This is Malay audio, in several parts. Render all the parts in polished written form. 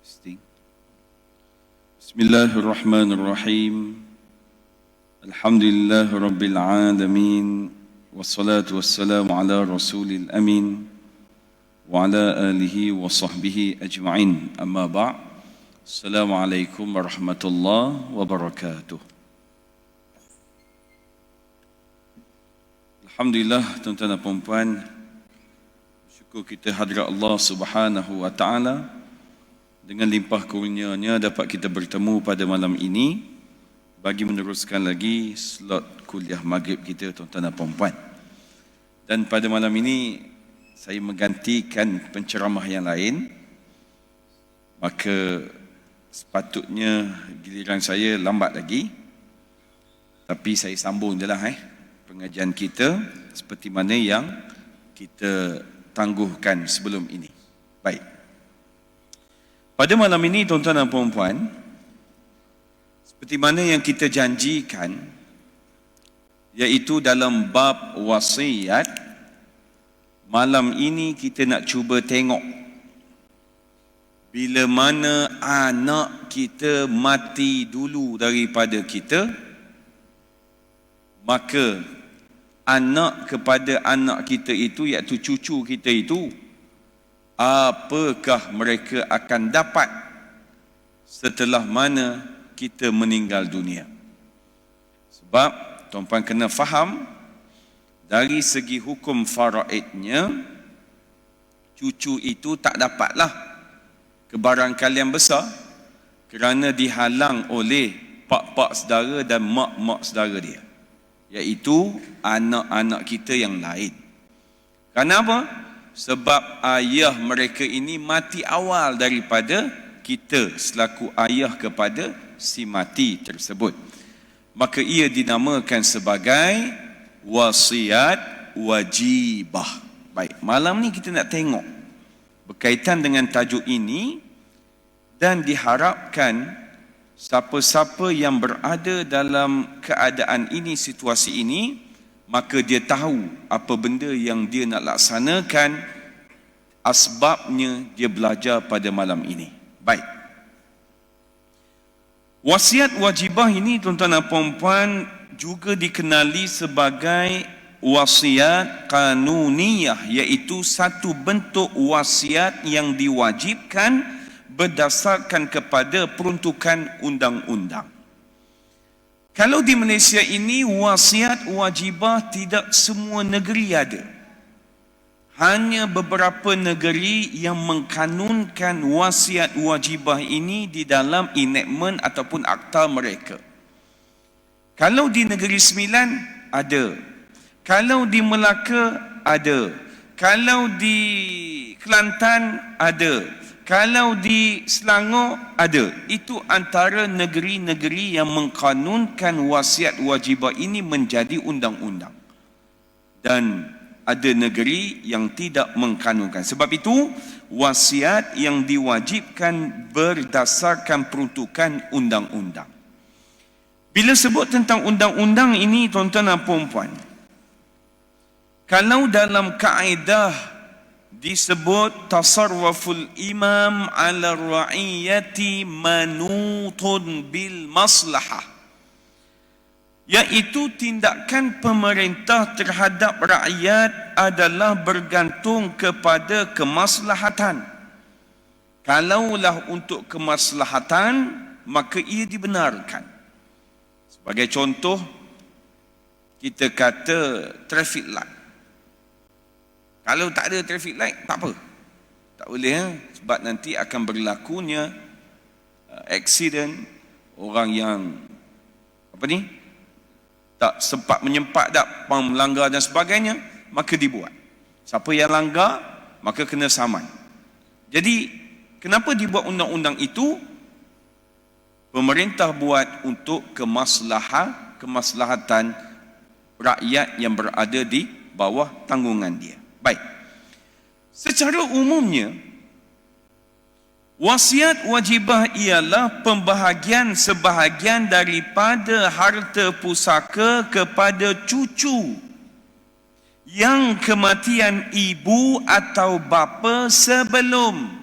Bismillahirrahmanirrahim. Alhamdulillah Rabbil Alamin. Wassalatu wassalamu ala Rasulil Amin wa ala alihi wa sahbihi ajma'in. Amma ba'. Assalamualaikum warahmatullahi wabarakatuh. Alhamdulillah tuan-tuan dan puan-puan, syukur kita hadirat Allah Subhanahu wa taala. Dengan limpah kurnianya dapat kita bertemu pada malam ini bagi meneruskan lagi slot kuliah maghrib kita, tuan-tuan dan puan-puan. Dan pada malam ini saya menggantikan penceramah yang lain, maka sepatutnya giliran saya lambat lagi, tapi saya sambung je lah pengajian kita seperti mana yang kita tangguhkan sebelum ini. Baik. Pada malam ini tuan-tuan dan puan-puan, seperti mana yang kita janjikan, iaitu dalam bab wasiat, malam ini kita nak cuba tengok bila mana anak kita mati dulu daripada kita, maka anak kepada anak kita itu, iaitu cucu kita itu, apakah mereka akan dapat setelah mana kita meninggal dunia. Sebab tuan-puan kena faham, dari segi hukum faraidnya, cucu itu tak dapatlah kebarangkalian besar kerana dihalang oleh pak-pak saudara dan mak-mak saudara dia, iaitu anak-anak kita yang lain. Kenapa? Sebab ayah mereka ini mati awal daripada kita selaku ayah kepada si mati tersebut. Maka ia dinamakan sebagai wasiat wajibah. Baik, malam ni kita nak tengok berkaitan dengan tajuk ini, dan diharapkan siapa-siapa yang berada dalam keadaan ini, situasi ini, maka dia tahu apa benda yang dia nak laksanakan, asbabnya dia belajar pada malam ini. Baik. Wasiat wajibah ini tuan-tuan dan puan-puan juga dikenali sebagai wasiat kanuniyah, iaitu satu bentuk wasiat yang diwajibkan berdasarkan kepada peruntukan undang-undang. Kalau di Malaysia ini wasiat wajibah tidak semua negeri ada. Hanya beberapa negeri yang mengkanunkan wasiat wajibah ini di dalam enactment ataupun akta mereka. Kalau di Negeri Sembilan ada. Kalau di Melaka ada. Kalau di Kelantan ada. Kalau di Selangor ada. Itu antara negeri-negeri yang mengkanunkan wasiat wajibah ini menjadi undang-undang. Dan ada negeri yang tidak mengkanunkan. Sebab itu wasiat yang diwajibkan berdasarkan peruntukan undang-undang. Bila sebut tentang undang-undang ini tuan-tuan dan puan-puan, kalau dalam kaedah disebut tasarruful imam ala ra'iyati manutun bil maslahah, iaitu tindakan pemerintah terhadap rakyat adalah bergantung kepada kemaslahatan. Kalaulah untuk kemaslahatan, maka ia dibenarkan. Sebagai contoh, kita kata traffic light. Kalau tak ada traffic light, tak apa. Tak boleh, sebab nanti akan berlakunya accident, orang yang tak sempat menyempat melanggar dan sebagainya, maka dibuat. Siapa yang langgar, maka kena saman. Jadi, kenapa dibuat undang-undang itu? Pemerintah buat untuk kemaslahatan rakyat yang berada di bawah tanggungan dia. Baik. Secara umumnya, wasiat wajibah ialah pembahagian sebahagian daripada harta pusaka kepada cucu yang kematian ibu atau bapa sebelum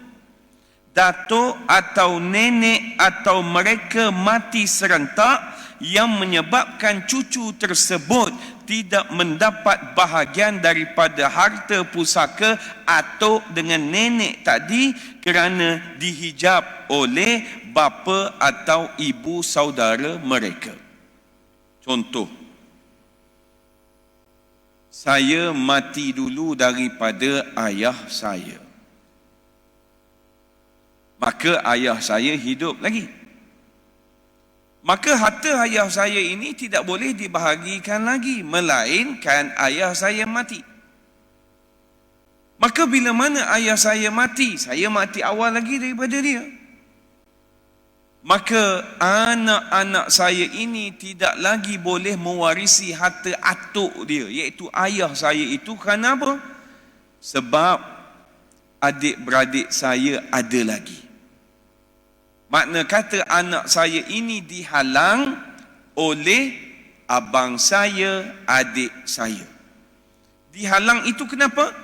datuk atau nenek atau mereka mati serentak yang menyebabkan cucu tersebut tidak mendapat bahagian daripada harta pusaka atuk dengan nenek tadi kerana dihijab oleh bapa atau ibu saudara mereka. Contoh, saya mati dulu daripada ayah saya, maka ayah saya hidup lagi. Maka harta ayah saya ini tidak boleh dibahagikan lagi, melainkan ayah saya mati. Maka bila mana ayah saya mati awal lagi daripada dia. Maka anak-anak saya ini tidak lagi boleh mewarisi harta atuk dia, iaitu ayah saya itu. Kerana apa? Sebab adik-beradik saya ada lagi. Makna kata anak saya ini dihalang oleh abang saya, adik saya. Dihalang itu kenapa?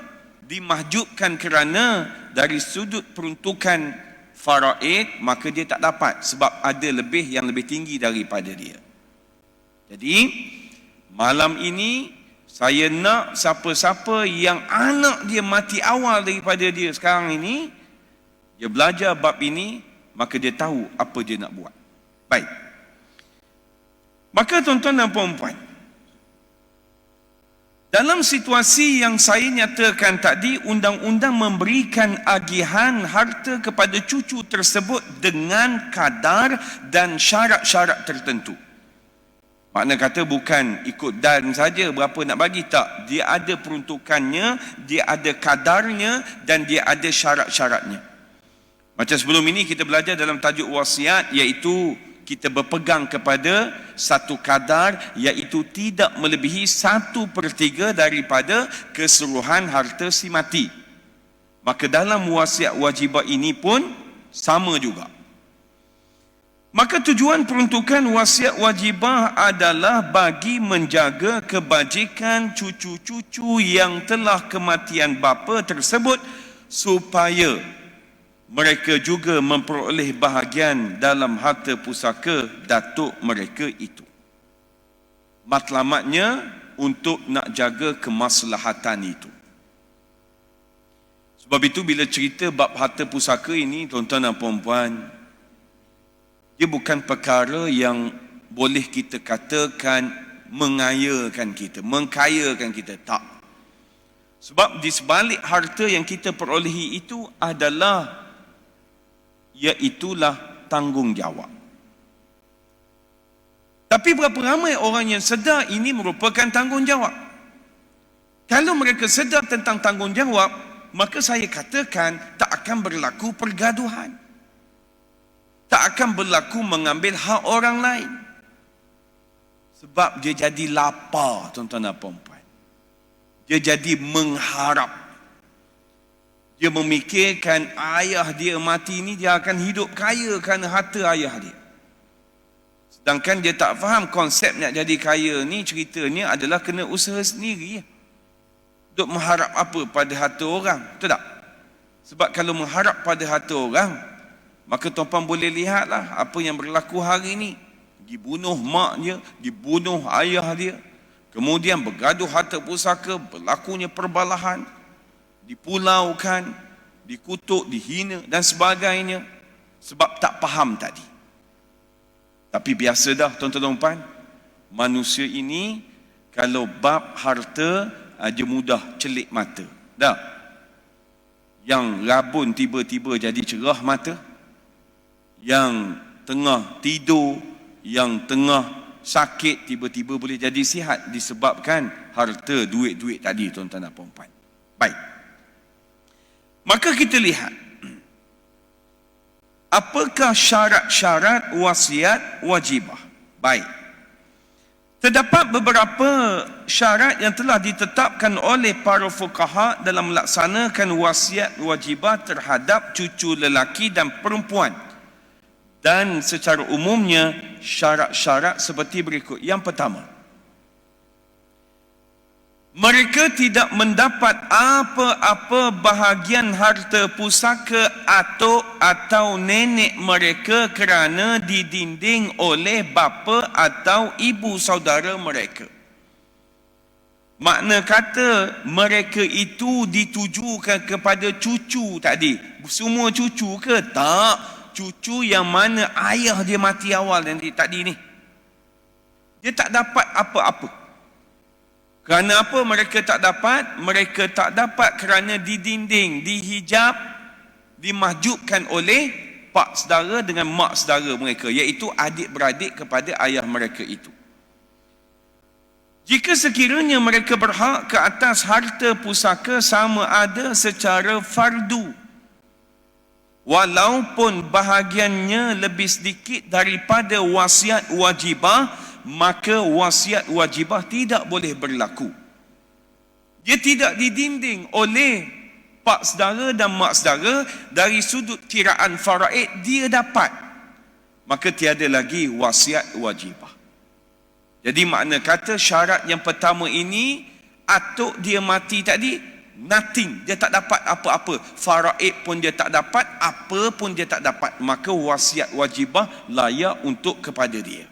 Dimahjubkan kerana dari sudut peruntukan faraid, maka dia tak dapat sebab ada lebih yang lebih tinggi daripada dia. Jadi malam ini saya nak siapa-siapa yang anak dia mati awal daripada dia sekarang ini, dia belajar bab ini, maka dia tahu apa dia nak buat. Baik. Maka tuan-tuan dan puan-puan, dalam situasi yang saya nyatakan tadi, undang-undang memberikan agihan harta kepada cucu tersebut dengan kadar dan syarat-syarat tertentu. Makna kata bukan ikut dan saja berapa nak bagi, tak. Dia ada peruntukannya, dia ada kadarnya dan dia ada syarat-syaratnya. Macam sebelum ini kita belajar dalam tajuk wasiat, iaitu kita berpegang kepada satu kadar, iaitu tidak melebihi 1/3 daripada keseluruhan harta si mati. Maka dalam wasiat wajibah ini pun sama juga. Maka tujuan peruntukan wasiat wajibah adalah bagi menjaga kebajikan cucu-cucu yang telah kematian bapa tersebut, supaya mereka juga memperoleh bahagian dalam harta pusaka datuk mereka itu. Matlamatnya untuk nak jaga kemaslahatan itu. Sebab itu bila cerita bab harta pusaka ini, tuan-tuan dan puan-puan, dia bukan perkara yang boleh kita katakan mengayakan kita, mengkayakan kita, tak. Sebab di sebalik harta yang kita perolehi itu adalah, iaitulah tanggungjawab. Tapi berapa ramai orang yang sedar ini merupakan tanggungjawab? Kalau mereka sedar tentang tanggungjawab, maka saya katakan tak akan berlaku pergaduhan, tak akan berlaku mengambil hak orang lain. Sebab dia jadi lapar, tuan-tuan dan puan-puan. Dia jadi mengharap. Dia memikirkan ayah dia mati ni, dia akan hidup kaya kerana harta ayah dia. Sedangkan dia tak faham konsep nak jadi kaya ni, ceritanya adalah kena usaha sendiri. Duk mengharap apa pada harta orang, betul tak? Sebab kalau mengharap pada harta orang, maka tuan-puan boleh lihatlah apa yang berlaku hari ni. Dibunuh mak dia, dibunuh ayah dia, kemudian bergaduh harta pusaka, berlakunya perbalahan, dipulaukan, dikutuk, dihina dan sebagainya, sebab tak faham tadi. Tapi biasa dah tuan-tuan dan puan, manusia ini kalau bab harta aja mudah celik mata. Dah. Yang rabun tiba-tiba jadi cerah mata, yang tengah tidur, yang tengah sakit tiba-tiba boleh jadi sihat disebabkan harta, duit-duit tadi, tuan-tuan dan puan-puan. Baik. Maka kita lihat apakah syarat-syarat wasiat wajibah. Baik. Terdapat beberapa syarat yang telah ditetapkan oleh para fuqaha dalam melaksanakan wasiat wajibah terhadap cucu lelaki dan perempuan. Dan secara umumnya syarat-syarat seperti berikut. Yang pertama, Mereka tidak mendapat apa-apa bahagian harta pusaka atau nenek mereka kerana didinding oleh bapa atau ibu saudara mereka. Makna kata mereka itu ditujukan kepada cucu tadi. Semua cucu ke? Tak. Cucu yang mana ayah dia mati awal tadi ni. Dia tak dapat apa-apa. Kerana apa mereka tak dapat? Mereka tak dapat kerana didinding, dihijab, dimahjubkan oleh pak saudara dengan mak saudara mereka, iaitu adik-beradik kepada ayah mereka itu. Jika sekiranya mereka berhak ke atas harta pusaka sama ada secara fardu, walaupun bahagiannya lebih sedikit daripada wasiat wajibah, maka wasiat wajibah tidak boleh berlaku. Dia tidak didinding oleh pak saudara dan mak saudara. Dari sudut kiraan faraid dia dapat, maka tiada lagi wasiat wajibah. Jadi makna kata syarat yang pertama ini, atuk dia mati tadi, nothing, dia tak dapat apa-apa. Faraid pun dia tak dapat, apa pun dia tak dapat. Maka wasiat wajibah layak untuk kepada dia.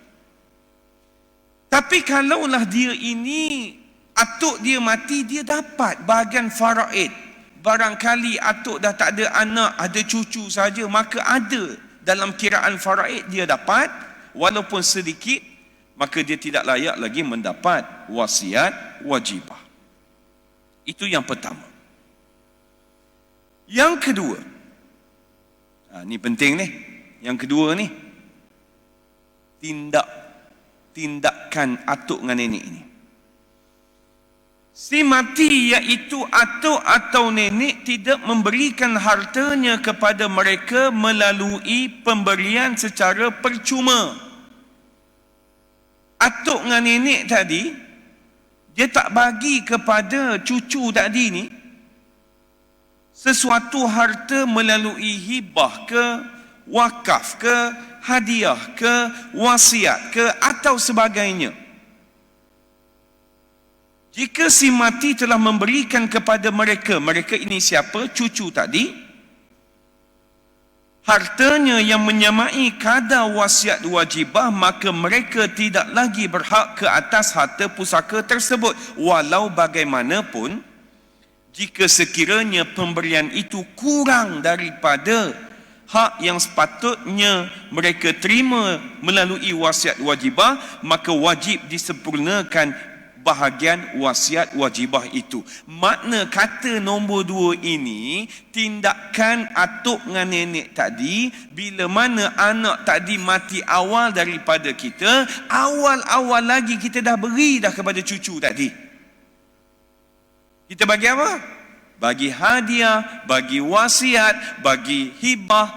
Tapi kalaulah dia ini, atuk dia mati, dia dapat bahagian faraid. Barangkali atuk dah tak ada anak, ada cucu saja, maka ada dalam kiraan faraid dia dapat, walaupun sedikit, maka dia tidak layak lagi mendapat wasiat wajibah. Itu yang pertama. Yang kedua, ni penting ni. Yang kedua ni, tindakan atuk dengan nenek ini. Si mati iaitu atuk atau nenek tidak memberikan hartanya kepada mereka melalui pemberian secara percuma. Atuk dengan nenek tadi, dia tak bagi kepada cucu tadi ni sesuatu harta melalui hibah ke, wakaf ke, hadiah ke, wasiat ke, atau sebagainya. Jika si mati telah memberikan kepada mereka ini siapa? Cucu tadi. Hartanya yang menyamai kadar wasiat wajibah, maka mereka tidak lagi berhak ke atas harta pusaka tersebut. Walau bagaimanapun, jika sekiranya pemberian itu kurang daripada hak yang sepatutnya mereka terima melalui wasiat wajibah, maka wajib disempurnakan bahagian wasiat wajibah itu. Makna kata nombor 2 ini, tindakan atuk dengan nenek tadi, bila mana anak tadi mati awal daripada kita, awal-awal lagi kita dah beri dah kepada cucu tadi. Kita bagi apa? Bagi hadiah, bagi wasiat, bagi hibah.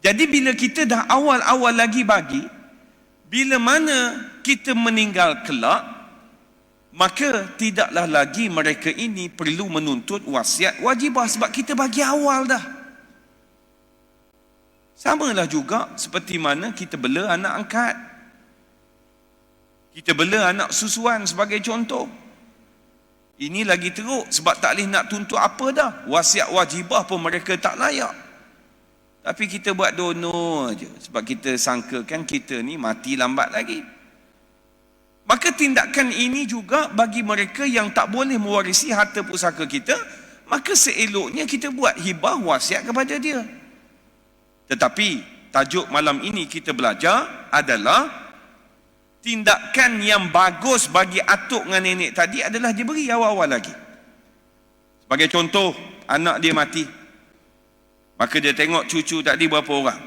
Jadi bila kita dah awal-awal lagi bagi, bila mana kita meninggal kelak, maka tidaklah lagi mereka ini perlu menuntut wasiat wajibah sebab kita bagi awal dah. Samalah juga seperti mana kita bela anak angkat, kita bela anak susuan sebagai contoh. Ini lagi teruk sebab tak boleh nak tuntut apa dah. Wasiat wajibah pun mereka tak layak. Tapi kita buat dono aja sebab kita sangkakan kita ni mati lambat lagi. Maka tindakan ini juga bagi mereka yang tak boleh mewarisi harta pusaka kita, maka seeloknya kita buat hibah wasiat kepada dia. Tetapi tajuk malam ini kita belajar adalah tindakan yang bagus bagi atuk dengan nenek tadi adalah dia beri awal-awal lagi. Sebagai contoh, anak dia mati, maka dia tengok cucu tadi berapa orang.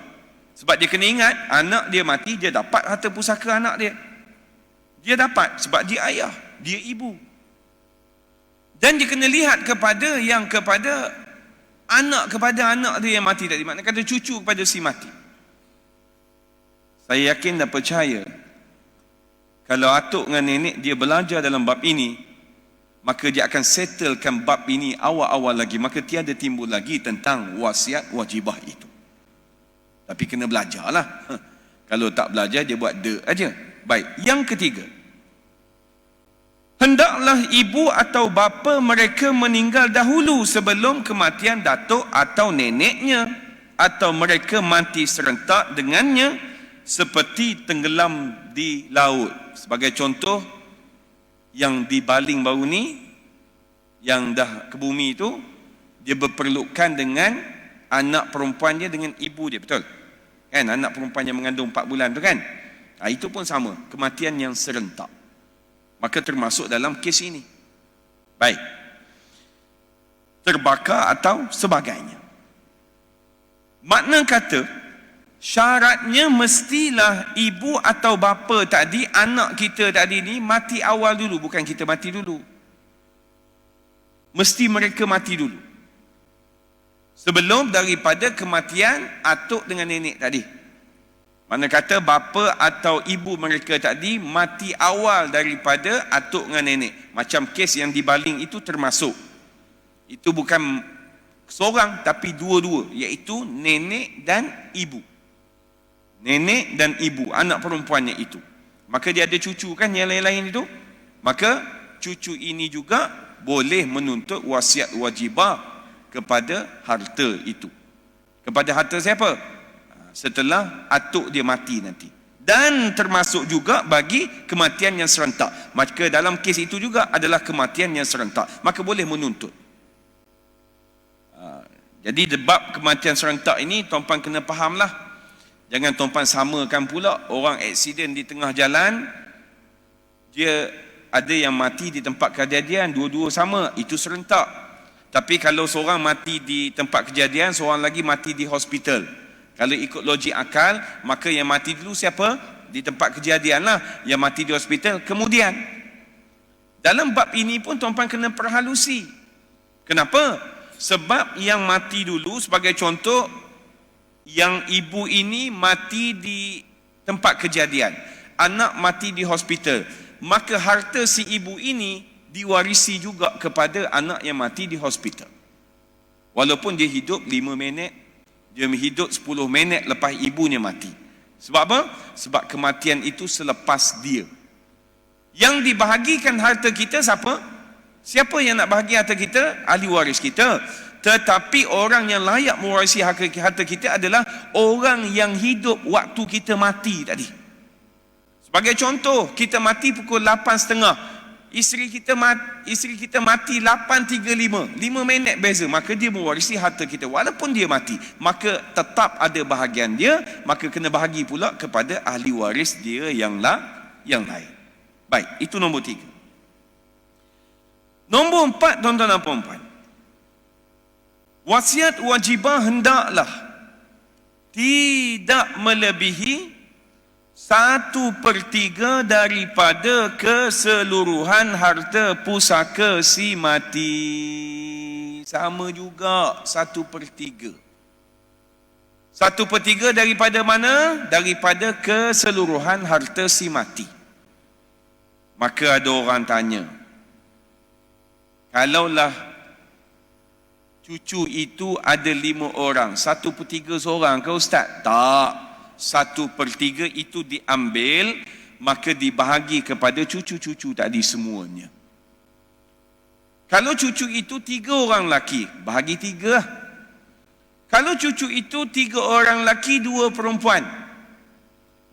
Sebab dia kena ingat, anak dia mati, dia dapat harta pusaka anak dia. Dia dapat sebab dia ayah, dia ibu. Dan dia kena lihat kepada anak dia yang mati tadi. Maknanya kata cucu kepada si mati. Saya yakin dan percaya, kalau atuk dengan nenek dia belajar dalam bab ini, maka dia akan settlekan bab ini awal-awal lagi. Maka tiada timbul lagi tentang wasiat wajibah itu. Tapi kena belajarlah. Kalau tak belajar, dia buat aja. Baik, yang ketiga. hendaklah ibu atau bapa mereka meninggal dahulu sebelum kematian datuk atau neneknya, atau mereka mati serentak dengannya seperti tenggelam di laut. Sebagai contoh, yang dibaling baru ni, yang dah ke bumi itu, dia berperlukan dengan anak perempuan dia dengan ibu dia, betul? Kan, anak perempuan yang mengandung 4 bulan tu kan? Itu pun sama, kematian yang serentak. Maka termasuk dalam kes ini. Baik. Terbakar atau sebagainya. Makna kata, syaratnya mestilah ibu atau bapa tadi, anak kita tadi ni mati awal dulu, bukan kita mati dulu. Mesti mereka mati dulu sebelum daripada kematian atuk dengan nenek tadi. Mana kata bapa atau ibu mereka tadi mati awal daripada atuk dengan nenek. Macam kes yang dibaling itu termasuk. Itu bukan seorang tapi dua-dua, iaitu nenek dan ibu. Nenek dan ibu, anak perempuannya itu. Maka dia ada cucu kan yang lain-lain itu. Maka cucu ini juga boleh menuntut wasiat wajibah kepada harta itu. Kepada harta siapa? Setelah atuk dia mati nanti. Dan termasuk juga bagi kematian yang serentak. Maka dalam kes itu juga adalah kematian yang serentak. Maka boleh menuntut. Jadi bab kematian serentak ini tuan-tuan kena fahamlah. Jangan tuan-tuan samakan pula orang aksiden di tengah jalan, dia ada yang mati di tempat kejadian, dua-dua sama, itu serentak. Tapi kalau seorang mati di tempat kejadian, seorang lagi mati di hospital, kalau ikut logik akal, maka yang mati dulu siapa? Di tempat kejadian lah, yang mati di hospital kemudian. Dalam bab ini pun tuan-tuan kena perhalusi. Kenapa? Sebab yang mati dulu, sebagai contoh, yang ibu ini mati di tempat kejadian, anak mati di hospital, maka harta si ibu ini diwarisi juga kepada anak yang mati di hospital. Walaupun dia hidup 5 minit, dia hidup 10 minit lepas ibunya mati. Sebab apa? Sebab kematian itu selepas dia. Yang dibahagikan harta kita siapa? Siapa yang nak bahagi harta kita? Ahli waris kita. Tetapi orang yang layak mewarisi harta kita adalah orang yang hidup waktu kita mati tadi. Sebagai contoh, kita mati pukul 8.30. Isteri kita mati 8.35, 5 minit beza, maka dia mewarisi harta kita walaupun dia mati. Maka tetap ada bahagian dia, maka kena bahagi pula kepada ahli waris dia yang lain. Baik, itu nombor 3. Nombor 4, tuan-tuan dan puan-puan, wasiat wajibah hendaklah tidak melebihi 1/3 daripada keseluruhan harta pusaka si mati. Sama juga 1/3. 1/3 daripada mana? Daripada keseluruhan harta si mati. Maka ada orang tanya, kalaulah cucu itu ada 5 orang, 1/3 seorang ke Ustaz? Tak. 1/3 itu diambil, maka dibahagi kepada cucu-cucu tadi semuanya. Kalau cucu itu 3 orang lelaki, bahagi 3 lah. Kalau cucu itu 3 orang lelaki, 2 perempuan,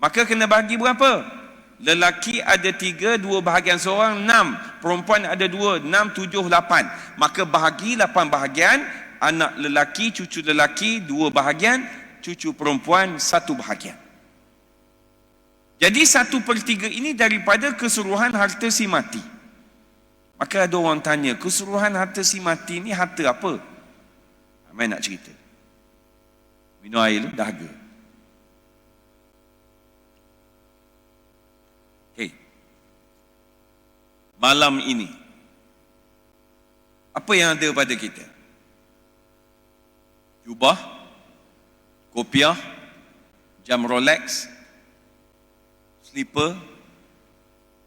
maka kena bahagi berapa? Lelaki ada 3, 2 bahagian seorang, 6. Perempuan ada 2, 6, 7, 8. Maka bahagi 8 bahagian. Anak lelaki, cucu lelaki 2 bahagian, cucu perempuan 1 bahagian. Jadi 1/3 ini daripada keseluruhan harta si mati. Maka ada orang tanya, keseluruhan harta si mati ni harta apa? Mai nak cerita. Minum air lu, dahaga. Okey. Malam ini, apa yang ada pada kita? Jubah, kopiah, jam Rolex, slipper,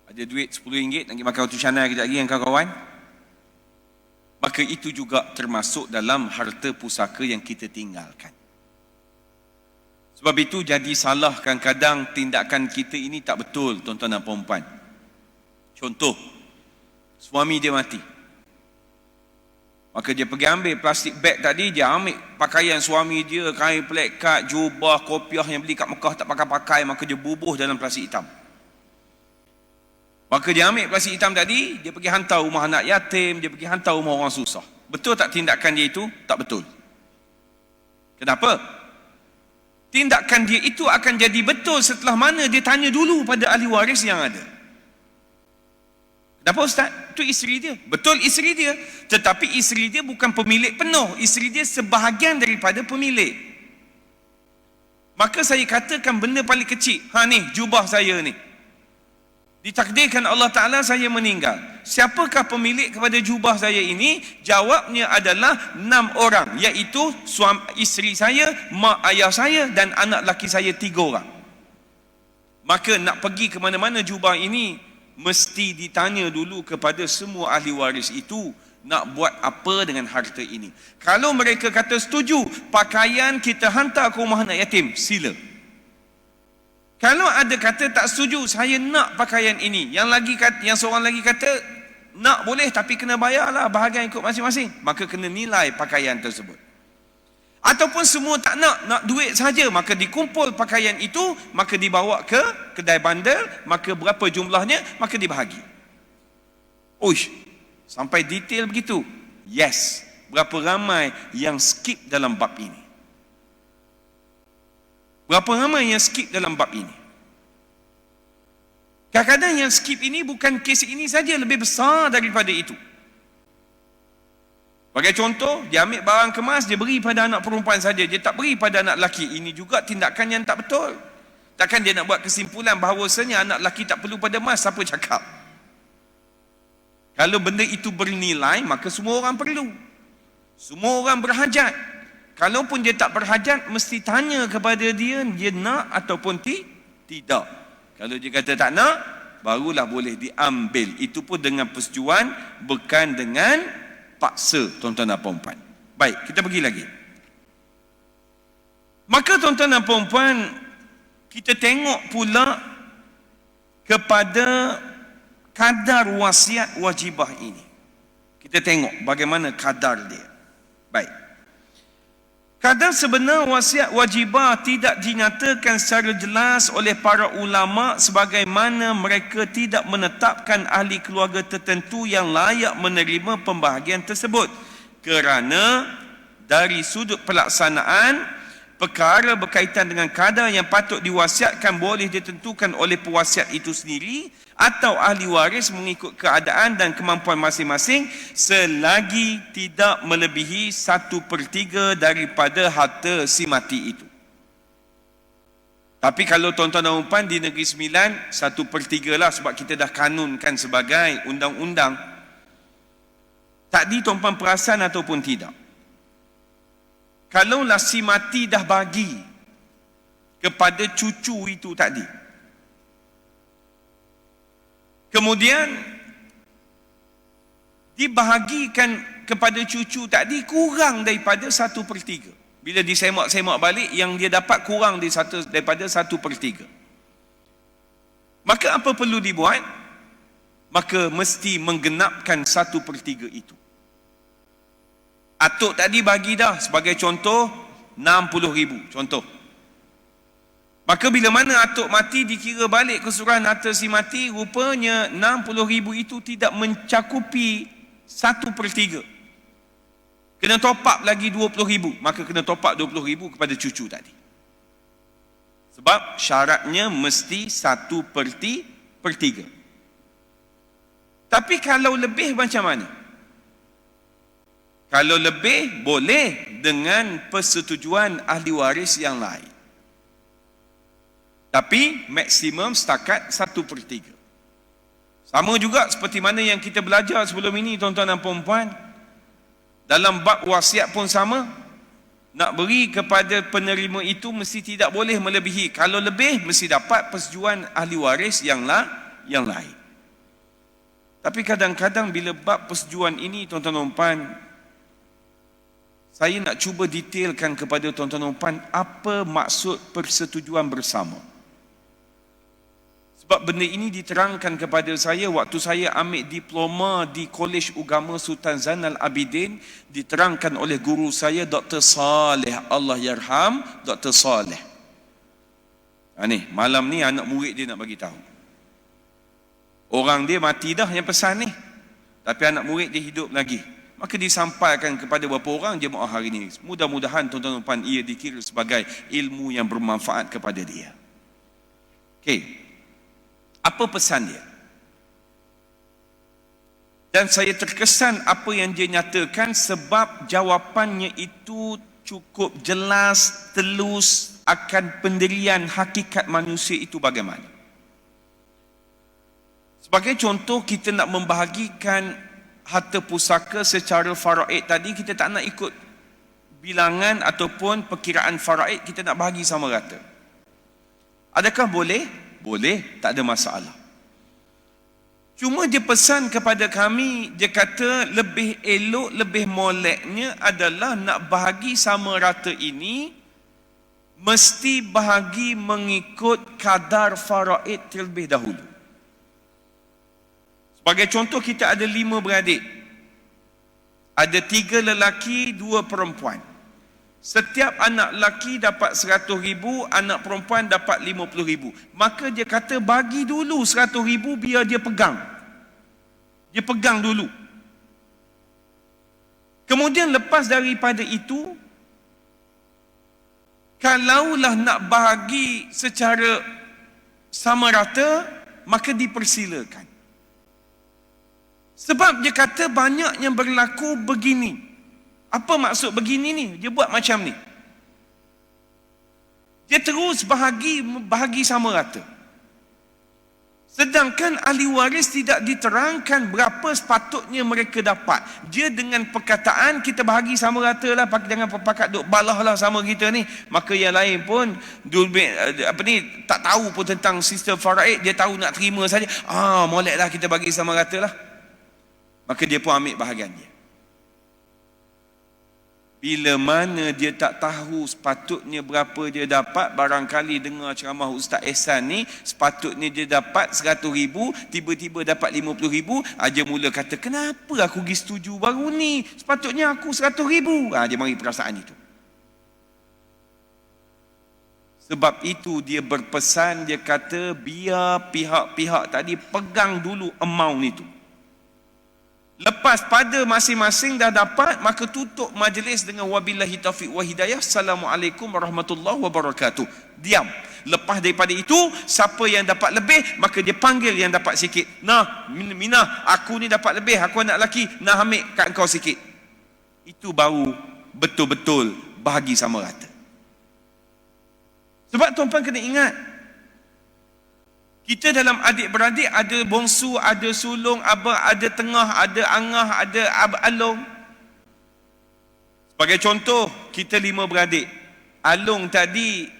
ada duit RM10 nak pergi makan roti canai kejap lagi dengan kawan-kawan. Maka itu juga termasuk dalam harta pusaka yang kita tinggalkan. Sebab itu jadi salah kadang-kadang tindakan kita ini tak betul, tuan-tuan dan puan-puan. Contoh, Suami dia mati. Maka dia pergi ambil plastik bag tadi, dia ambil pakaian suami dia, kain plekat, jubah, kopiah yang beli kat Mekah tak pakai-pakai, maka dia bubuh dalam plastik hitam. Maka dia ambil plastik hitam tadi, dia pergi hantar rumah anak yatim, dia pergi hantar rumah orang susah. Betul tak tindakan dia itu? Tak betul. Kenapa? Tindakan dia itu akan jadi betul setelah mana dia tanya dulu pada ahli waris yang ada. Kenapa Ustaz? Itu isteri dia. Betul isteri dia. Tetapi isteri dia bukan pemilik penuh. Isteri dia sebahagian daripada pemilik. Maka saya katakan benda paling kecil. Ni, jubah saya ni. Ditakdirkan Allah Ta'ala saya meninggal. Siapakah pemilik kepada jubah saya ini? Jawabnya adalah 6 orang. Iaitu isteri saya, mak ayah saya dan anak lelaki saya 3 orang. Maka nak pergi ke mana-mana jubah ini, mesti ditanya dulu kepada semua ahli waris itu nak buat apa dengan harta ini. Kalau mereka kata setuju, pakaian kita hantar ke rumah anak yatim, sila. Kalau ada kata tak setuju, saya nak pakaian ini, yang seorang lagi kata nak boleh tapi kena bayarlah bahagian ikut masing-masing, maka kena nilai pakaian tersebut. Ataupun semua tak nak duit saja, maka dikumpul pakaian itu, maka dibawa ke kedai bandar, maka berapa jumlahnya, maka dibahagi. Uish, sampai detail begitu. Yes, berapa ramai yang skip dalam bab ini? Berapa ramai yang skip dalam bab ini? Kadang-kadang yang skip ini bukan kes ini saja, lebih besar daripada itu. Bagi contoh, dia ambil barang kemas, dia beri pada anak perempuan saja, dia tak beri pada anak lelaki. Ini juga tindakan yang tak betul. Takkan dia nak buat kesimpulan bahawasanya anak lelaki tak perlu pada emas, siapa cakap? Kalau benda itu bernilai, maka semua orang perlu. Semua orang berhajat. Kalaupun dia tak berhajat, mesti tanya kepada dia nak ataupun tidak. Kalau dia kata tak nak, barulah boleh diambil. Itu pun dengan persetujuan, bukan dengan paksa, tuan-tuan dan puan-puan. Baik, kita pergi lagi. Maka tuan-tuan dan puan-puan, kita tengok pula kepada kadar wasiat wajibah ini. Kita tengok bagaimana kadar dia. Baik. Kadar sebenar wasiat wajibah tidak dinyatakan secara jelas oleh para ulama sebagaimana mereka tidak menetapkan ahli keluarga tertentu yang layak menerima pembahagian tersebut. Kerana dari sudut pelaksanaan, perkara berkaitan dengan kadar yang patut diwasiatkan boleh ditentukan oleh pewasiat itu sendiri atau ahli waris mengikut keadaan dan kemampuan masing-masing selagi tidak melebihi 1/3 daripada harta si mati itu. Tapi kalau tuan-tuan dan puan di Negeri Sembilan 1/3 lah, sebab kita dah kanunkan sebagai undang-undang. Tadi tuan-tuan perasan ataupun tidak, kalaulah si mati dah bagi kepada cucu itu tadi, kemudian dibahagikan kepada cucu tadi kurang daripada 1/3. Bila disemak-semak balik, yang dia dapat kurang daripada 1/3. Maka apa perlu dibuat? Maka mesti menggenapkan 1/3 itu. Atuk tadi bagi dah, sebagai contoh 60,000 contoh. Maka bila mana atuk mati, dikira balik keseluruhan harta si mati, rupanya 60,000 itu tidak mencakupi 1/3. Kena top up lagi 20,000, maka kena top up 20,000 kepada cucu tadi. Sebab syaratnya mesti 1/3. Tapi kalau lebih macam mana? Kalau lebih, boleh dengan persetujuan ahli waris yang lain. Tapi maksimum setakat 1/3. Sama juga seperti mana yang kita belajar sebelum ini, tuan-tuan dan puan-puan. Dalam bab wasiat pun sama. Nak beri kepada penerima itu mesti tidak boleh melebihi. Kalau lebih, mesti dapat persetujuan ahli waris yang lain. Tapi kadang-kadang bila bab persetujuan ini, tuan-tuan dan puan, saya nak cuba detailkan kepada tuan-tuan dan puan apa maksud persetujuan bersama. Sebab benda ini diterangkan kepada saya waktu saya ambil diploma di Kolej Ugama Sultan Zainal Abidin, diterangkan oleh guru saya Dr. Saleh, Allah yarham, Dr. Saleh. Ni malam ni anak murid dia nak bagi tahu. Orang dia mati dah yang pesan ni, tapi anak murid dia hidup lagi. Maka disampaikan kepada beberapa orang jemaah hari ini. Mudah-mudahan tuan-tuan dan puan ia dikira sebagai ilmu yang bermanfaat kepada dia. Okey. Apa pesan dia? Dan saya terkesan apa yang dia nyatakan sebab jawapannya itu cukup jelas, telus akan pendirian hakikat manusia itu bagaimana. Sebagai contoh, kita nak membahagikan harta pusaka secara faraid tadi, kita tak nak ikut bilangan ataupun perkiraan faraid, kita nak bahagi sama rata. Adakah boleh? Boleh, tak ada masalah. Cuma dia pesan kepada kami, dia kata lebih elok, lebih moleknya adalah nak bahagi sama rata ini, mesti bahagi mengikut kadar faraid terlebih dahulu. Sebagai contoh, kita ada 5 beradik. Ada 3 lelaki, 2 perempuan. Setiap anak lelaki dapat 100,000, anak perempuan dapat 50,000. Maka dia kata bagi dulu 100,000 biar dia pegang. Dia pegang dulu. Kemudian lepas daripada itu, kalaulah nak bahagi secara sama rata, maka dipersilakan. Sebab dia kata banyak yang berlaku begini. Apa maksud begini ni? Dia buat macam ni. Dia terus bahagi sama rata. Sedangkan ahli waris tidak diterangkan berapa sepatutnya mereka dapat. Dia dengan perkataan kita bahagi sama rata lah, jangan pakat duk balah lah sama kita ni. Maka yang lain pun tak tahu pun tentang sistem faraid, dia tahu nak terima saja. Molek lah kita bagi sama rata lah. Maka dia pun ambil bahagian dia. Bila mana dia tak tahu sepatutnya berapa dia dapat, barangkali dengar ceramah Ustaz Ehsan ni, sepatutnya dia dapat 100,000, tiba-tiba dapat 50,000, dia mula kata, kenapa aku pergi setuju baru ni? Sepatutnya aku 100,000. Dia mari perasaan itu. Sebab itu dia berpesan, dia kata biar pihak-pihak tadi pegang dulu amount itu. Lepas pada masing-masing dah dapat, maka tutup majlis dengan wabillahi taufiq wa hidayah. Assalamualaikum warahmatullahi wabarakatuh. Diam. Lepas daripada itu, siapa yang dapat lebih, maka dia panggil yang dapat sikit. Nah, Minah, aku ni dapat lebih, aku anak lelaki, nah ambil kat kau sikit. Itu baru betul-betul bahagi sama rata. Sebab tuan-tuan kena ingat, kita dalam adik-beradik ada bongsu, ada sulung, abang, ada tengah, ada angah, ada alung. Sebagai contoh, kita 5 beradik. Alung tadi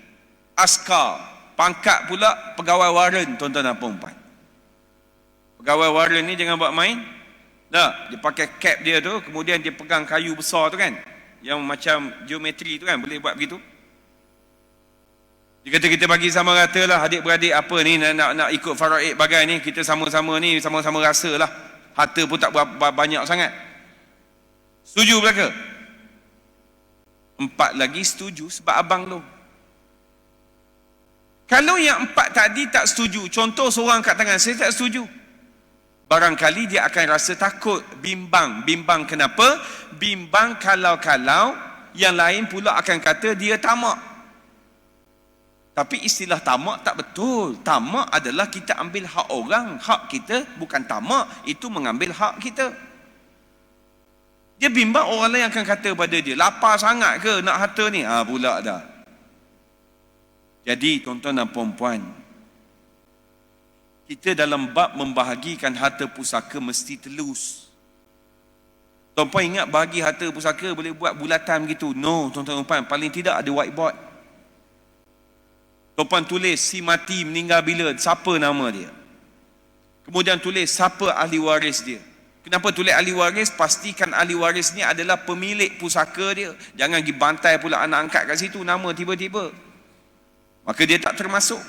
askar, pangkat pula pegawai waran, tuan-tuan dan puan-puan. Pegawai waran ni jangan buat main. Dia pakai cap dia tu, kemudian dia pegang kayu besar tu kan, yang macam geometri tu kan, boleh buat begitu. Dia kata kita bagi sama rata lah adik-beradik, apa ni nak ikut faraid bagai ni, kita sama-sama ni, sama-sama rasa lah. Harta pun tak berapa banyak sangat. Setuju belaka? 4 lagi setuju sebab abang lu. Kalau yang 4 tadi tak setuju, contoh seorang kat tangan saya tak setuju, barangkali dia akan rasa takut, bimbang. Bimbang kenapa? Bimbang kalau yang lain pula akan kata dia tamak. Tapi istilah tamak tak betul. Tamak adalah kita ambil hak orang. Hak kita bukan tamak. Itu mengambil hak kita. Dia bimbang orang lain akan kata pada dia, lapar sangat ke nak harta ni? Pula dah. Jadi tuan-tuan dan puan-puan, kita dalam bab membahagikan harta pusaka mesti telus. Tuan-puan ingat bahagi harta pusaka boleh buat bulatan begitu? No, tuan-tuan dan puan, paling tidak ada whiteboard. Tuan-puan tulis si mati meninggal bila, siapa nama dia. Kemudian tulis siapa ahli waris dia. Kenapa tulis ahli waris? Pastikan ahli waris ni adalah pemilik pusaka dia. Jangan pergi bantai pula anak angkat kat situ nama tiba-tiba. Maka dia tak termasuk.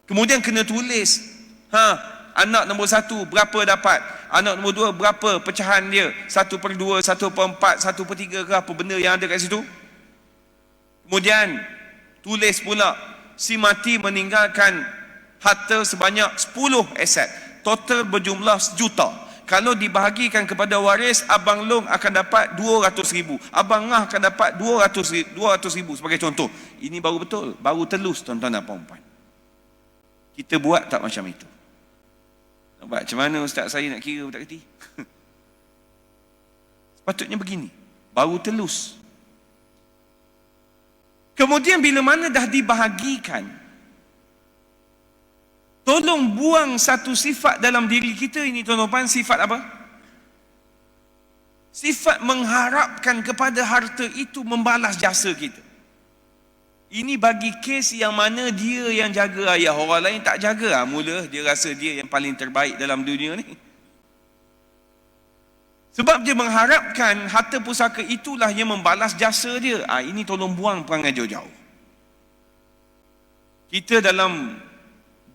Kemudian kena tulis, anak nombor 1 berapa dapat, anak nombor 2 berapa pecahan dia, 1/2, 1/4, 1/3 ke apa benda yang ada kat situ. Kemudian tulis pula si mati meninggalkan harta sebanyak 10 aset, total berjumlah 1 juta. Kalau dibahagikan kepada waris, Abang Long akan dapat 200,000, Abang Ngah akan dapat 200,000 sebagai contoh. Ini baru betul, baru telus tuan-tuan dan puan-puan. Kita buat tak macam itu? Nampak macam mana ustaz saya nak kira tak kerti? Sepatutnya begini, baru telus. Kemudian bila mana dah dibahagikan, tolong buang satu sifat dalam diri kita ini tuan-tuan. Sifat apa? Sifat mengharapkan kepada harta itu membalas jasa kita. Ini bagi kes yang mana dia yang jaga ayah, orang lain tak jaga. Mula dia rasa dia yang paling terbaik dalam dunia ni. Sebab dia mengharapkan harta pusaka itulah yang membalas jasa dia. Ini tolong buang perangai jauh-jauh. Kita dalam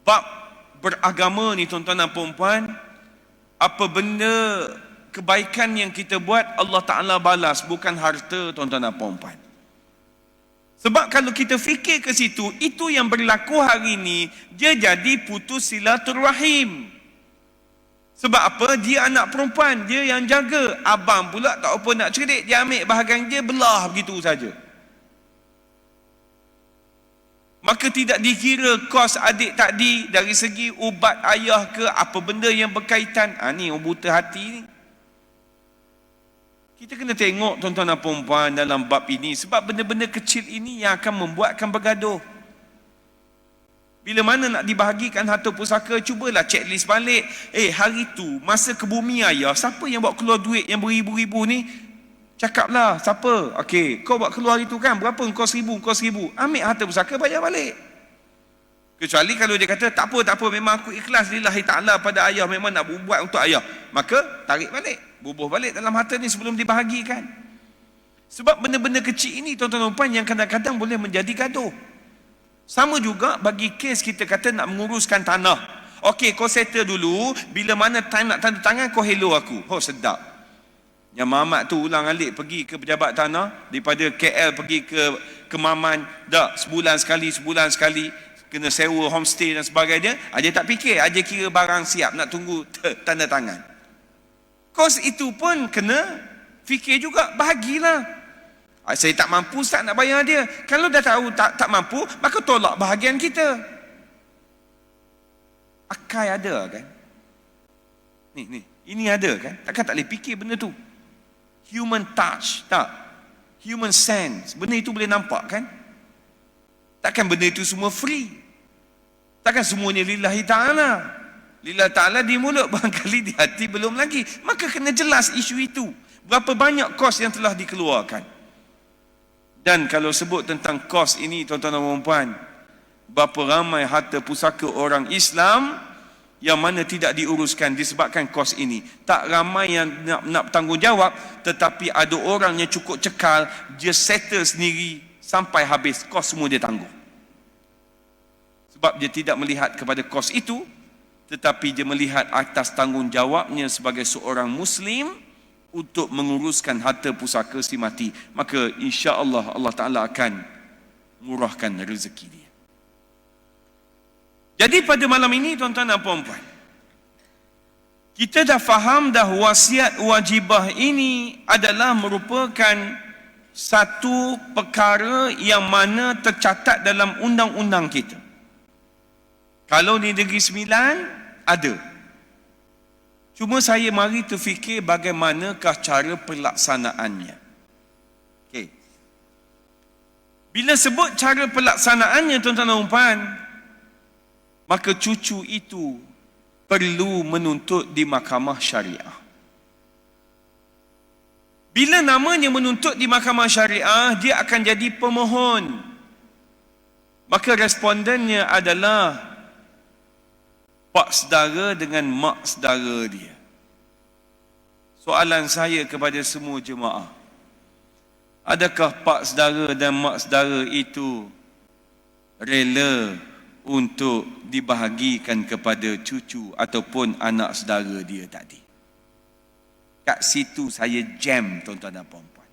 bab beragama ni tuan-tuan dan puan-puan, apa benda kebaikan yang kita buat Allah Ta'ala balas, bukan harta tuan-tuan dan puan-puan. Sebab kalau kita fikir ke situ, itu yang berlaku hari ni, dia jadi putus silaturahim. Sebab apa? Dia anak perempuan, dia yang jaga. Abang pula tak apa nak cerdik, dia ambil bahagian dia, belah begitu saja. Maka tidak dikira kos adik tadi dari segi ubat ayah ke apa benda yang berkaitan. Ni orang buta hati ni. Kita kena tengok tuan-tuan dan puan-puan dalam bab ini, sebab benda-benda kecil ini yang akan membuatkan bergaduh. Bila mana nak dibahagikan harta pusaka, cubalah checklist balik. Hari tu masa ke bumi ayah, siapa yang bawa keluar duit yang beribu-ribu ni? Cakaplah, siapa? Okey, kau buat keluar itu kan, berapa? Kau 1,000, kau 1,000. Ambil harta pusaka, bayar balik. Kecuali kalau dia kata, tak apa, memang aku ikhlas lillahi ta'ala pada ayah, memang nak buat untuk ayah. Maka, tarik balik. Bubuh balik dalam harta ni sebelum dibahagikan. Sebab benda-benda kecil ini, tuan-tuan dan puan, yang kadang-kadang boleh menjadi gaduh. Sama juga bagi kes kita kata nak menguruskan tanah. Okey, kau settle dulu, bila mana time nak tanda tangan, kau hello aku. Sedap. Yang Mamat tu ulang alik pergi ke pejabat tanah, daripada KL pergi ke Maman, sebulan sekali kena sewa homestay dan sebagainya. Dia tak fikir, dia kira barang siap, nak tunggu tanda tangan. Kos itu pun kena fikir juga, bahagilah. Saya tak mampu, tak nak bayar dia. Kalau dah tahu tak mampu, maka tolak bahagian kita. Akai ada kan? Ini ada kan? Takkan tak boleh fikir benda tu. Human touch, tak? Human sense, benda itu boleh nampak kan? Takkan benda itu semua free. Takkan semuanya lillahi ta'ala. Lillahi ta'ala di mulut, barangkali di hati belum lagi. Maka kena jelas isu itu. Berapa banyak kos yang telah dikeluarkan. Dan kalau sebut tentang kos ini, tuan-tuan dan puan-puan, berapa ramai harta pusaka orang Islam yang mana tidak diuruskan disebabkan kos ini. Tak ramai yang nak bertanggungjawab, tetapi ada orang yang cukup cekal, dia settle sendiri sampai habis, kos semua dia tangguh. Sebab dia tidak melihat kepada kos itu, tetapi dia melihat atas tanggungjawabnya sebagai seorang Muslim untuk menguruskan harta pusaka si mati. Maka insya-Allah Allah Ta'ala akan murahkan rezeki dia. Jadi pada malam ini tuan-tuan dan puan-puan, kita dah faham dah wasiat wajibah ini adalah merupakan satu perkara yang mana tercatat dalam undang-undang kita. Kalau di Negeri Sembilan ada. Cuma saya mari terfikir bagaimanakah cara pelaksanaannya. Okey. Bila sebut cara pelaksanaannya tuan-tuan dan puan, maka cucu itu perlu menuntut di mahkamah syariah. Bila namanya menuntut di mahkamah syariah, dia akan jadi pemohon. Maka respondennya adalah pak saudara dengan mak saudara dia. Soalan saya kepada semua jemaah, adakah pak saudara dan mak saudara itu rela untuk dibahagikan kepada cucu ataupun anak saudara dia tadi. Kat situ saya jam, tuan-tuan dan puan-puan.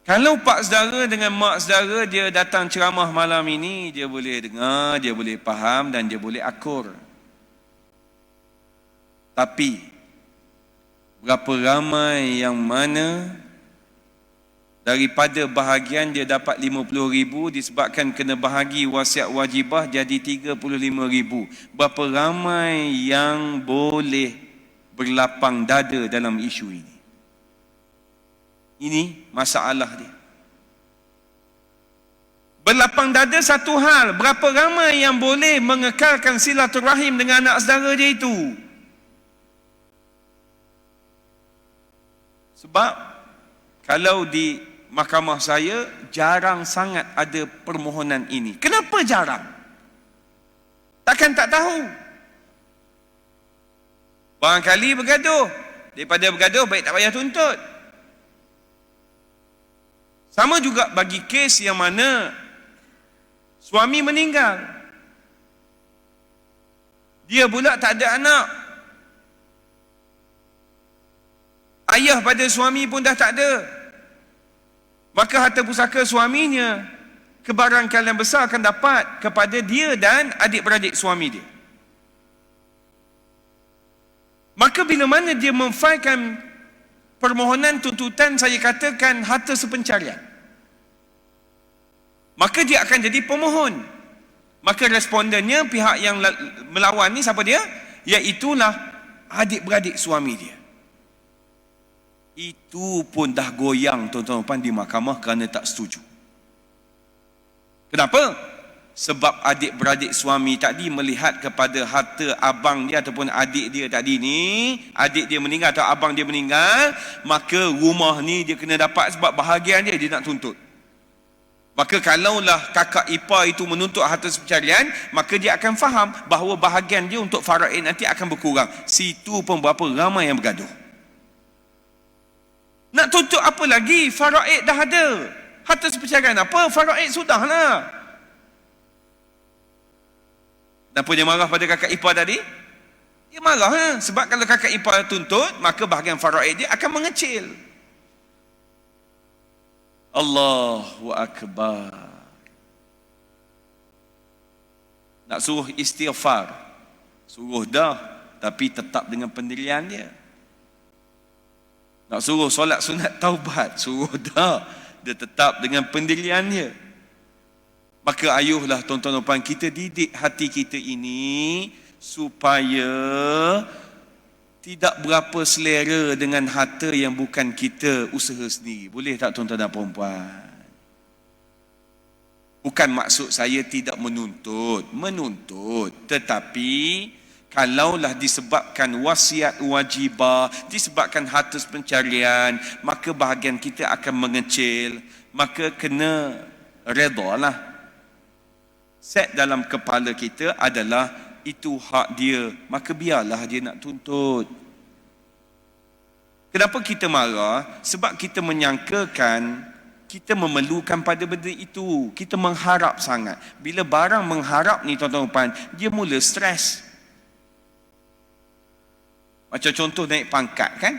Kalau pak saudara dengan mak saudara dia datang ceramah malam ini, dia boleh dengar, dia boleh faham dan dia boleh akur. Tapi berapa ramai yang mana daripada bahagian dia dapat 50,000 disebabkan kena bahagi wasiat wajibah jadi 35,000. Berapa ramai yang boleh berlapang dada dalam isu ini? Ini masalah dia. Berlapang dada satu hal, berapa ramai yang boleh mengekalkan silaturahim dengan anak saudara dia itu? Sebab kalau di mahkamah saya jarang sangat ada permohonan ini. Kenapa jarang? Takkan tak tahu. Barangkali bergaduh. Daripada bergaduh baik tak payah tuntut. Sama juga bagi kes yang mana suami meninggal. Dia pula tak ada anak. Ayah pada suami pun dah tak ada. Maka harta pusaka suaminya, kebarangkalian besar akan dapat kepada dia dan adik-beradik suami dia. Maka bila mana dia memfailkan permohonan tuntutan, saya katakan harta sepencarian, maka dia akan jadi pemohon. Maka respondennya, pihak yang melawan ni siapa dia? Iaitulah adik-beradik suami dia. Itu pun dah goyang tuan-tuan di mahkamah kerana tak setuju. Kenapa? Sebab adik-beradik suami tadi melihat kepada harta abang dia ataupun adik dia tadi ni, adik dia meninggal atau abang dia meninggal, maka rumah ni dia kena dapat sebab bahagian dia nak tuntut. Maka kalaulah kakak ipar itu menuntut harta sepencarian, maka dia akan faham bahawa bahagian dia untuk faraid nanti akan berkurang. Situ pun berapa ramai yang bergaduh. Nak tuntut apa lagi? Faraid dah ada. Harta sepencarian apa? Faraid sudahlah. Kenapa dia marah pada kakak ipar tadi? Dia marah sebab kalau kakak ipar tuntut, maka bahagian faraid dia akan mengecil. Allahu Akbar. Nak suruh istighfar, suruh dah, tapi tetap dengan pendirian dia. Nak suruh solat sunat taubat, suruh dah, dia tetap dengan pendiriannya. Maka ayuhlah tuan-tuan dan puan, kita didik hati kita ini supaya tidak berapa selera dengan harta yang bukan kita usaha sendiri. Boleh tak tuan-tuan dan puan-puan? Bukan maksud saya tidak menuntut, tetapi kalaulah disebabkan wasiat wajibah, disebabkan harta pencarian, maka bahagian kita akan mengecil, maka kena redalah. Set dalam kepala kita adalah itu hak dia, maka biarlah dia nak tuntut. Kenapa kita marah? Sebab kita menyangkakan kita memerlukan pada benda itu. Kita mengharap sangat. Bila barang mengharap ni tuan-tuan dan puan, dia mula stres. Macam contoh naik pangkat kan?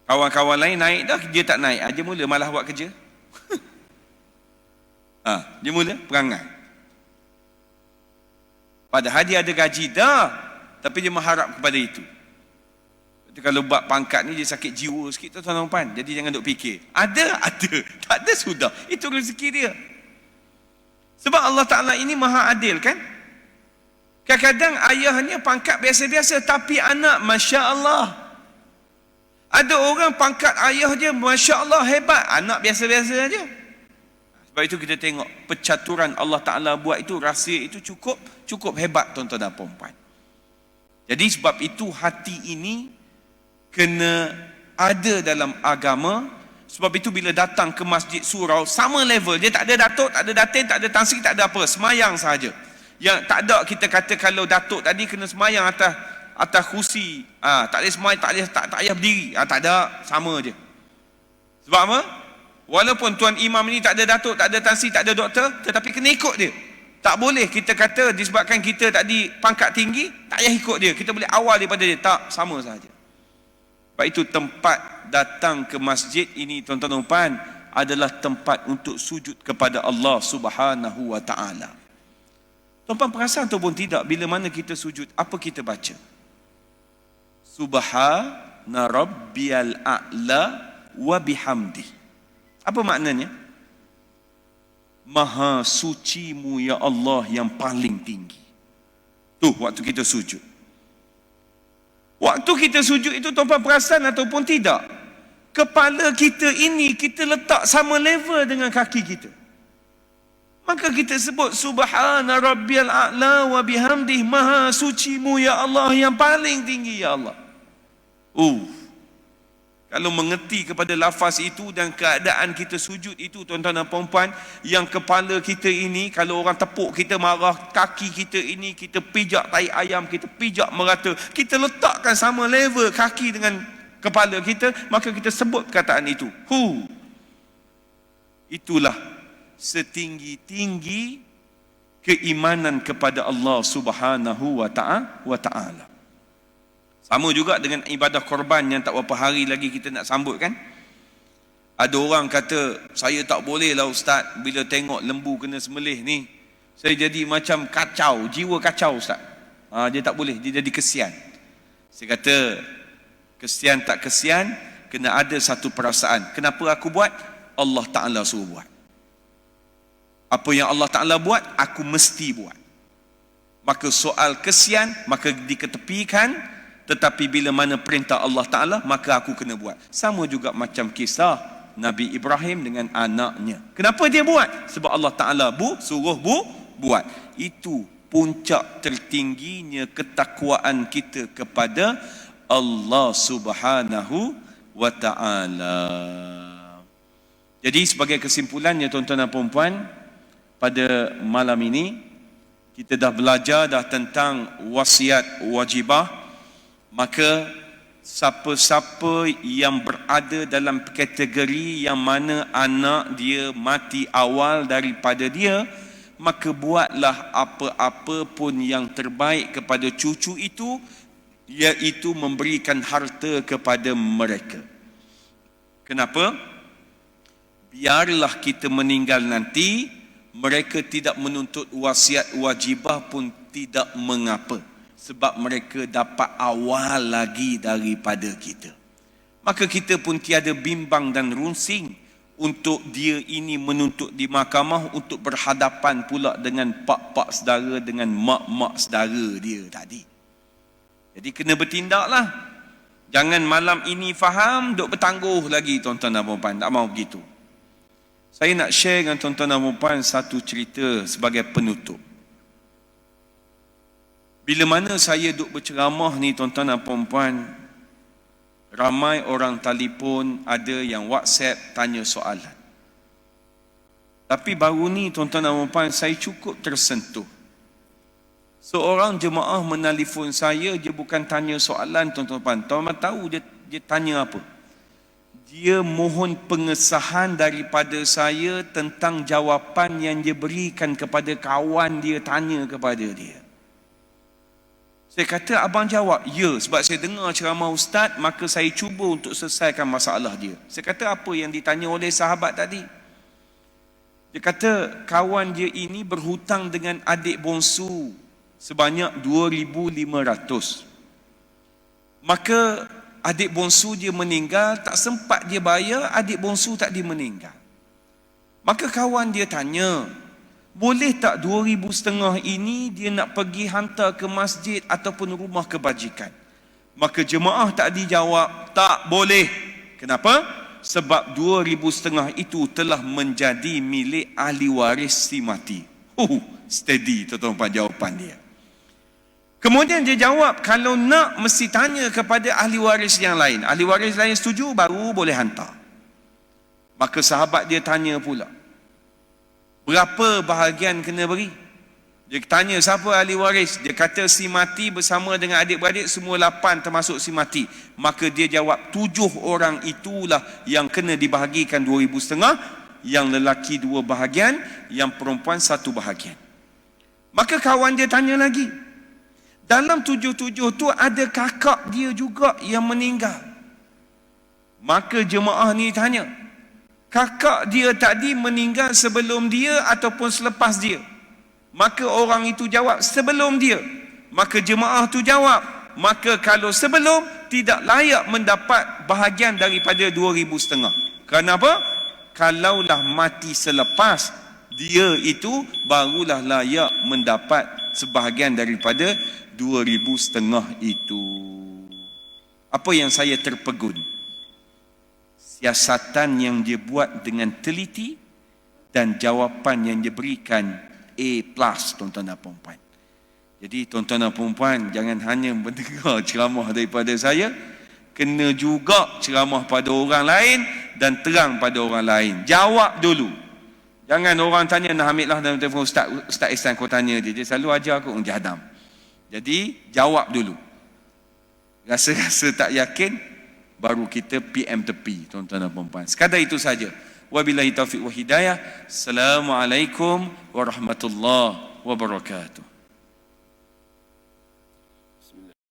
Kawan-kawan lain naik dah, dia tak naik. Dia mula malah buat kerja. Dia mula perangai. Padahal dia ada gaji dah, tapi dia mengharap kepada itu. Jadi kalau buat pangkat ni dia sakit jiwa sikit tuan-tuan dan puan. Jadi jangan duk fikir. Ada. Tak ada sudah. Itu rezeki dia. Sebab Allah Ta'ala ini maha adil kan? Kadang-kadang ayahnya pangkat biasa-biasa, tapi anak Masya Allah. Ada orang pangkat ayah dia Masya Allah hebat, anak biasa-biasa aja. Sebab itu kita tengok percaturan Allah Ta'ala buat itu, rahsia itu cukup hebat tuan-tuan dan puan-puan. Jadi sebab itu hati ini kena ada dalam agama. Sebab itu bila datang ke masjid surau, sama level, dia tak ada datuk, tak ada datin, tak ada tansik, tak ada apa, semayang sahaja. Yang tak ada kita kata kalau datuk tadi kena semayang atas kursi, tak boleh semayang, tak payah berdiri, tak ada, sama je. Sebab apa? Walaupun tuan imam ni tak ada datuk, tak ada tansi, tak ada doktor, tetapi kena ikut dia. Tak boleh kita kata disebabkan kita tadi pangkat tinggi, tak payah ikut dia. Kita boleh awal daripada dia. Tak, sama sahaja. Sebab itu tempat datang ke masjid ini, tuan-tuan dan puan, adalah tempat untuk sujud kepada Allah Subhanahu wa ta'ala. Tuan-tuan perasan ataupun tidak, bila mana kita sujud, apa kita baca? Subhana rabbiyal a'la wa bihamdih. Apa maknanya? Maha sucimu ya Allah yang paling tinggi. Tu waktu kita sujud. Waktu kita sujud itu tuan-tuan perasan ataupun tidak, kepala kita ini kita letak sama level dengan kaki kita. Maka kita sebut subhana rabbiyal a'la wa bihamdih, maha sucimu ya Allah yang paling tinggi ya Allah. Kalau mengerti kepada lafaz itu dan keadaan kita sujud itu, tuan-tuan dan puan-puan, yang kepala kita ini, kalau orang tepuk kita marah, kaki kita ini kita pijak tai ayam, kita pijak merata, kita letakkan sama level kaki dengan kepala kita, maka kita sebut perkataan itu. Itulah setinggi-tinggi keimanan kepada Allah Subhanahu wa ta'ala. Sama juga dengan ibadah korban yang tak berapa hari lagi kita nak sambut kan. Ada orang kata, saya tak boleh lah ustaz, bila tengok lembu kena sembelih ni, saya jadi macam kacau, jiwa kacau ustaz. Dia tak boleh, dia jadi kesian. Saya kata, kesian tak kesian, kena ada satu perasaan. Kenapa aku buat? Allah Ta'ala suruh buat. Apa yang Allah Ta'ala buat, aku mesti buat. Maka soal kesian, maka diketepikan. Tetapi bila mana perintah Allah Ta'ala, maka aku kena buat. Sama juga macam kisah Nabi Ibrahim dengan anaknya. Kenapa dia buat? Sebab Allah Ta'ala suruh buat. Itu puncak tertingginya ketakwaan kita kepada Allah Subhanahu wa Ta'ala. Jadi sebagai kesimpulannya, tuan-tuan dan puan-puan, pada malam ini kita dah belajar tentang wasiat wajibah. Maka siapa-siapa yang berada dalam kategori yang mana anak dia mati awal daripada dia, maka buatlah apa-apa pun yang terbaik kepada cucu itu, iaitu memberikan harta kepada mereka. Kenapa? Biarlah kita meninggal nanti, mereka tidak menuntut wasiat wajibah pun tidak mengapa. Sebab mereka dapat awal lagi daripada kita. Maka kita pun tiada bimbang dan runsing untuk dia ini menuntut di mahkamah untuk berhadapan pula dengan pak-pak saudara, dengan mak-mak saudara dia tadi. Jadi kena bertindaklah. Jangan malam ini faham, duk bertangguh lagi tuan-tuan dan puan-puan. Tak mahu begitu. Saya nak share dengan tuan-tuan dan puan-puan satu cerita sebagai penutup. Bila mana saya duk berceramah ni tuan-tuan dan puan-puan, ramai orang telefon, ada yang WhatsApp tanya soalan. Tapi baru ni tuan-tuan dan puan-puan, saya cukup tersentuh. Seorang jemaah menelefon saya, dia bukan tanya soalan tuan-tuan dan puan. Tuan-tuan tahu dia tanya apa? Dia mohon pengesahan daripada saya tentang jawapan yang dia berikan kepada kawan dia tanya kepada dia. Saya kata, abang jawab, ya, sebab saya dengar ceramah ustaz, maka saya cuba untuk selesaikan masalah dia. Saya kata, apa yang ditanya oleh sahabat tadi? Dia kata, kawan dia ini berhutang dengan adik bongsu sebanyak 2,500. Maka adik bongsu dia meninggal, tak sempat dia bayar, adik bongsu tak dia meninggal. Maka kawan dia tanya, boleh tak 2,500 ini dia nak pergi hantar ke masjid ataupun rumah kebajikan? Maka jemaah tak dijawab, tak boleh. Kenapa? Sebab 2,500 itu telah menjadi milik ahli waris si mati. Steady tuan-tuan jawapan dia. Kemudian dia jawab, kalau nak mesti tanya kepada ahli waris yang lain. Ahli waris lain setuju, baru boleh hantar. Maka sahabat dia tanya pula, berapa bahagian kena beri? Dia tanya siapa ahli waris. Dia kata si mati bersama dengan adik-beradik semua 8 termasuk si mati. Maka dia jawab 7 orang itulah yang kena dibahagikan 2,500. Yang lelaki 2 bahagian, yang perempuan 1 bahagian. Maka kawan dia tanya lagi. Dalam 7 tu ada kakak dia juga yang meninggal. Maka jemaah ni tanya, kakak dia tadi meninggal sebelum dia ataupun selepas dia? Maka orang itu jawab, sebelum dia. Maka jemaah tu jawab, maka kalau sebelum, tidak layak mendapat bahagian daripada 2,500. Kenapa? Kalaulah mati selepas dia itu, barulah layak mendapat sebahagian daripada 2,500 itu. Apa yang saya terpegun? Siasatan yang dia buat dengan teliti dan jawapan yang dia berikan A+, tuan-tuan dan puan-puan. Jadi tuan-tuan dan puan-puan, jangan hanya mendengar ceramah daripada saya, kena juga ceramah pada orang lain dan terang pada orang lain. Jawab dulu. Jangan orang tanya, nak ambil lah dalam telefon, Ustaz Ihsan kau tanya dia selalu ajar aku jahadam. Jadi jawab dulu. Rasa-rasa tak yakin, baru kita PM tepi, tuan-tuan dan puan-puan. Sekadar itu saja. Wabillahi taufiq wa hidayah. Assalamualaikum warahmatullahi wabarakatuh.